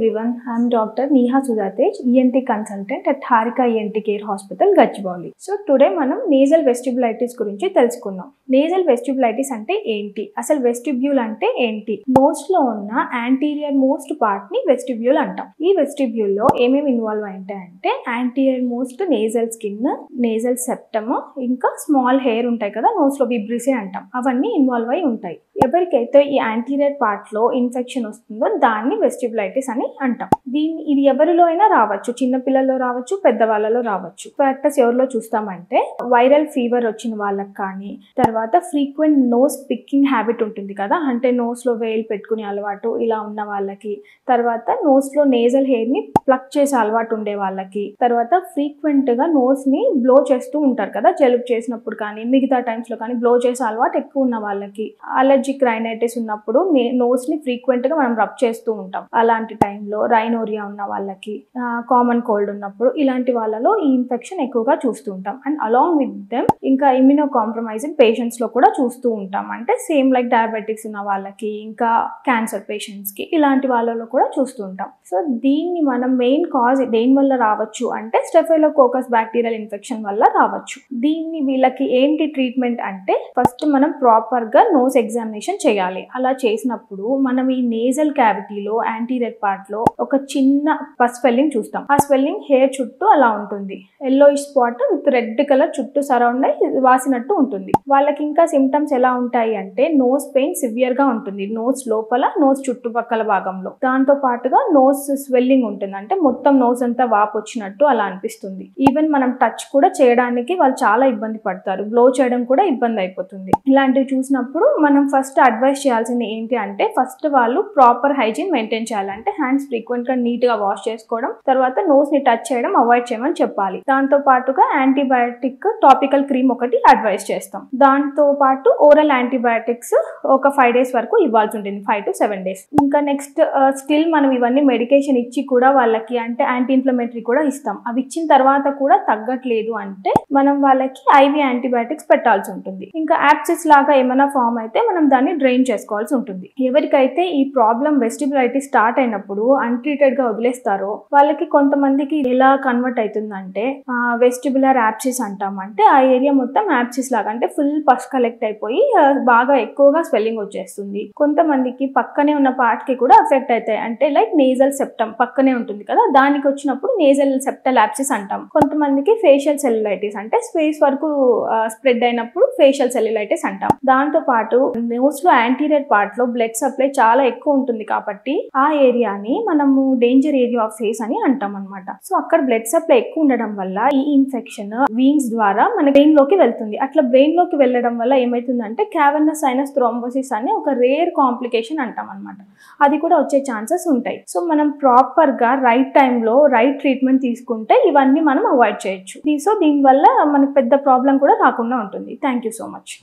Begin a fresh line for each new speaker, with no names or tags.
everyone, I am Dr. Neha Sudhatej, ENT consultant at Harika ENT Care Hospital, Gachibowli. So today మనం nasal vestibulitis గురించి తెలుసుకుందాం. Nasal vestibulitis అంటే ఏంటి? అసలు vestibule అంటే ఏంటి? నోస్ లో ఉన్న యాంటీరియర్ మోస్ట్ పార్ట్ ని వెస్టిబ్యూల్ అంటాం. ఈ వెస్టిబ్యూల్ లో ఏమేమి ఇన్వాల్వ్ అయింటాయంటే anterior most nasal skin, nasal septum, ఇంకా స్మాల్ హెయిర్ ఉంటాయి కదా నోస్ లో, విబ్రిసే అంటాం. అవన్నీ ఇన్వాల్వ్ అయి ఉంటాయి. ఎవరికైతే ఈ యాంటీరియర్ పార్ట్ లో ఇన్ఫెక్షన్ వస్తుందో దాన్ని వెస్టిబులైటిస్ అని అంటాం. ఇది ఎవరిలో అయినా రావచ్చు, చిన్న పిల్లల్లో రావచ్చు, పెద్దవాళ్ళలో రావచ్చు. ఫ్యాక్టర్స్ ఎవరిలో చూస్తామంటే వైరల్ ఫీవర్ వచ్చిన వాళ్ళకి కానీ, తర్వాత ఫ్రీక్వెంట్ నోస్ పిక్కింగ్ హ్యాబిట్ ఉంటుంది కదా, అంటే నోస్ లో వేలు పెట్టుకునే అలవాటు ఇలా ఉన్న వాళ్ళకి, తర్వాత నోస్ లో నేజల్ హెయిర్ ని ప్లక్ చేసే అలవాటు ఉండే వాళ్ళకి, తర్వాత ఫ్రీక్వెంట్ గా నోస్ ని బ్లో చేస్తూ ఉంటారు కదా, జలుబు చేసినప్పుడు కానీ మిగతా టైమ్స్ లో కానీ బ్లో చేసే అలవాటు ఎక్కువ ఉన్న వాళ్ళకి, అలర్జిక్ రైనైటిస్ ఉన్నప్పుడు నోస్ ని ఫ్రీక్వెంట్ గా మనం రబ్ చేస్తూ ఉంటాం. అలాంటి టైంలో రైనోరియా ఉన్న వాళ్ళకి, కామన్ కోల్డ్ ఉన్నప్పుడు, ఇలాంటి వాళ్ళలో ఈ ఇన్ఫెక్షన్ ఎక్కువగా చూస్తూ ఉంటాం. అండ్ అలాంగ్ విత్ దెమ్ ఇంకా ఇమ్యూనో కాంప్రమైజ్డ్ పేషెంట్స్ లో కూడా చూస్తూ ఉంటాం. అంటే సేమ్ లైక్ డయాబెటిక్స్ ఉన్న వాళ్ళకి, ఇంకా క్యాన్సర్ పేషెంట్స్ కి, ఇలాంటి వాళ్ళలో కూడా చూస్తూ ఉంటాం. సో దీన్ని మనం మెయిన్ కాజ్ దేని వల్ల రావచ్చు అంటే స్టెఫైలోకోకస్ బ్యాక్టీరియల్ ఇన్ఫెక్షన్ వల్ల రావచ్చు. వీళ్ళకి ఏంటి ట్రీట్మెంట్ అంటే ఫస్ట్ మనం ప్రాపర్ గా నోస్ ఎగ్జామినేషన్ చేయాలి. అలా చేసినప్పుడు మనం ఈ నేజల్ క్యావిటీలో యాంటీరియర్ పార్ట్ లో ఒక చిన్న స్వెల్లింగ్ చూస్తాం. ఆ స్వెల్లింగ్ హెయిర్ చుట్టూ అలా ఉంటుంది. Yellowish spot with red colour చుట్టూ సరౌండ్ అయి వాసినట్టు ఉంటుంది. వాళ్ళకి ఇంకా సిమ్టమ్స్ ఎలా ఉంటాయి అంటే నోస్ పెయిన్ సివియర్ గా ఉంటుంది, నోస్ లోపల, నోస్ చుట్టుపక్కల భాగంలో. దాంతో పాటుగా నోస్ స్వెల్లింగ్ ఉంటుంది, అంటే మొత్తం నోస్ అంతా వాపు వచ్చినట్టు అలా అనిపిస్తుంది. ఈవెన్ మనం టచ్ కూడా చేయడానికి వాళ్ళు చాలా ఇబ్బంది పడతారు, బ్లో చేయడం కూడా ఇబ్బంది అయిపోతుంది. ఇలాంటివి చూసినప్పుడు మనం ఫస్ట్ అడ్వైస్ చేయాల్సింది ఏంటి అంటే ఫస్ట్ వాళ్ళు ప్రాపర్ హైజీన్ మెయింటైన్ చేయాలంటే హ్యాండ్స్ ఫ్రీక్వెంట్ గా నీట్ గా వాష్ చేసుకోవడం, తర్వాత నోస్ ని టచ్ చేయడం అవాయిడ్ చేయమని చెప్పాలి. దాంతో పాటుగా యాంటీబయాటిక్ టాపికల్ క్రీమ్ ఒకటి అడ్వైస్ చేస్తాం. దాంతో పాటు ఓరల్ యాంటీబయాటిక్స్ ఒక 5 days వరకు ఇవ్వాల్సి ఉంటుంది, 5 to 7 days. ఇంకా నెక్స్ట్ స్టిల్ మనం ఇవన్నీ మెడికేషన్ ఇచ్చి కూడా వాళ్ళకి అంటే యాంటీ ఇన్ఫ్లమేటరీ కూడా ఇస్తాం. అవి ఇచ్చిన తర్వాత కూడా తగ్గట్లేదు అంటే మనం వాళ్ళకి ఐవి యాంటీబయాటిక్స్ పెట్టాల్సి ఉంటుంది. ఇంకా యాప్సిస్ లాగా ఏమైనా ఫామ్ అయితే మనం దాన్ని డ్రైన్ చేసుకోవాల్సి ఉంటుంది. ఎవరికైతే ఈ ప్రాబ్లం వెస్టిబులైటిస్ స్టార్ట్ అయినప్పుడు అన్ట్రీటెడ్ గా వదిలేస్తారో వాళ్ళకి కొంతమందికి ఎలా కన్వర్ట్ అవుతుందంటే వెస్టిబులర్ యాప్సిస్ అంటాం. అంటే ఆ ఏరియా మొత్తం యాప్సిస్ లాగా అంటే ఫుల్ పస్ కలెక్ట్ అయిపోయి బాగా ఎక్కువగా స్వెల్లింగ్ వచ్చేస్తుంది. కొంతమందికి పక్కనే ఉన్న పార్ట్ కి కూడా ఎఫెక్ట్ అవుతాయి, అంటే లైక్ నేజల్ సెప్టమ్ పక్కనే ఉంటుంది కదా, దానికి వచ్చినప్పుడు నేజల్ సెప్టల్ యాప్సిస్ అంటాం. కొంతమందికి ఫేషియల్ సెల్యులైటిస్ అంటే ఫేస్ వరకు స్ప్రెడ్ అయినప్పుడు ఫేషియల్ సెల్యులైటిస్ అంటాం. దాంతో పాటు నోస్ లో యాంటీరియర్ పార్ట్ లో బ్లడ్ సప్లై చాలా ఎక్కువ ఉంటుంది కాబట్టి ఆ ఏరియాని మనము డేంజర్ ఏరియా ఆఫ్ ఫేస్ అని అంటాం అనమాట. సో అక్కడ బ్లడ్ సప్లై ఎక్కువ ఉండడం వల్ల ఈ ఇన్ఫెక్షన్ వీన్స్ ద్వారా మన బ్రెయిన్ లోకి వెళ్తుంది. అట్లా బ్రెయిన్ లోకి వెళ్ళడం వల్ల ఏమైతుందంటే క్యావర్నస్ సైనస్ థ్రోంబోసిస్ అనే ఒక రేర్ కాంప్లికేషన్ అంటాం అనమాట. అది కూడా వచ్చే ఛాన్సెస్ ఉంటాయి. సో మనం ప్రాపర్ గా రైట్ టైంలో రైట్ ట్రీట్మెంట్ తీసుకుంటే ఇవన్నీ మనం అవాయిడ్ చేయొచ్చు. సో దీనివల్ల మనకు పెద్ద ప్రాబ్లం కూడా రాకుండా ఉంటుంది. Thank you so much.